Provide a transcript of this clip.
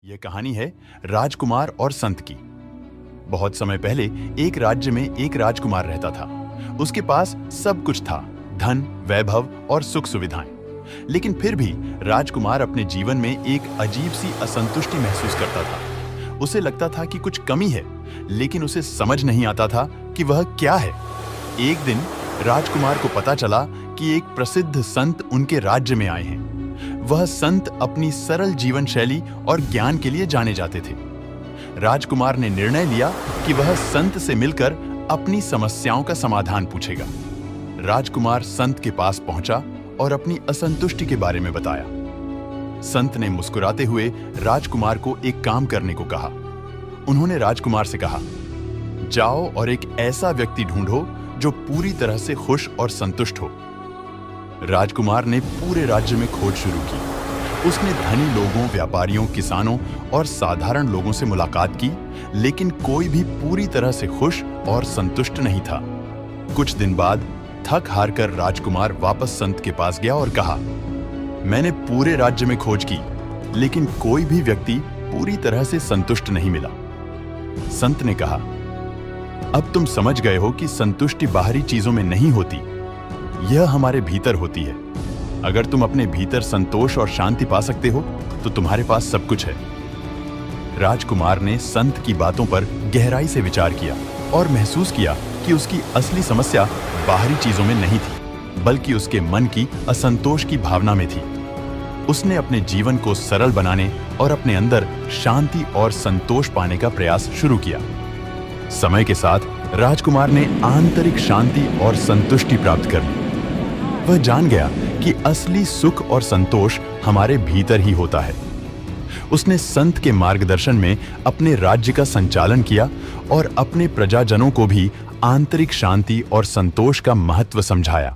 यह कहानी है राजकुमार और संत की। बहुत समय पहले एक राज्य में एक राजकुमार रहता था। उसके पास सब कुछ था, धन, वैभव और सुख सुविधाएं। लेकिन फिर भी राजकुमार अपने जीवन में एक अजीब सी असंतुष्टि महसूस करता था। उसे लगता था कि कुछ कमी है, लेकिन उसे समझ नहीं आता था कि वह क्या है। एक दिन राजकुमार को पता चला कि एक प्रसिद्ध संत उनके राज्य में आए हैं। वह संत अपनी सरल जीवन शैली और ज्ञान के लिए जाने जाते थे। राजकुमार ने निर्णय लिया कि वह संत से मिलकर अपनी समस्याओं का समाधान पूछेगा। राजकुमार संत के पास पहुंचा और अपनी असंतुष्टि के बारे में बताया। संत ने मुस्कुराते हुए राजकुमार को एक काम करने को कहा। उन्होंने राजकुमार से कहा, जाओ और एक ऐसा व्यक्ति ढूंढो जो पूरी तरह से खुश और संतुष्ट हो। राजकुमार ने पूरे राज्य में खोज शुरू की। उसने धनी लोगों, व्यापारियों, किसानों और साधारण लोगों से मुलाकात की, लेकिन कोई भी पूरी तरह से खुश और संतुष्ट नहीं था। कुछ दिन बाद थक हार कर राजकुमार वापस संत के पास गया और कहा, मैंने पूरे राज्य में खोज की, लेकिन कोई भी व्यक्ति पूरी तरह से संतुष्ट नहीं मिला। संत ने कहा, अब तुम समझ गए हो कि संतुष्टि बाहरी चीजों में नहीं होती, यह हमारे भीतर होती है। अगर तुम अपने भीतर संतोष और शांति पा सकते हो तो तुम्हारे पास सब कुछ है। राजकुमार ने संत की बातों पर गहराई से विचार किया और महसूस किया कि उसकी असली समस्या बाहरी चीजों में नहीं थी, बल्कि उसके मन की असंतोष की भावना में थी। उसने अपने जीवन को सरल बनाने और अपने अंदर शांति और संतोष पाने का प्रयास शुरू किया। समय के साथ राजकुमार ने आंतरिक शांति और संतुष्टि प्राप्त कर ली। वह जान गया कि असली सुख और संतोष हमारे भीतर ही होता है। उसने संत के मार्गदर्शन में अपने राज्य का संचालन किया और अपने प्रजाजनों को भी आंतरिक शांति और संतोष का महत्व समझाया।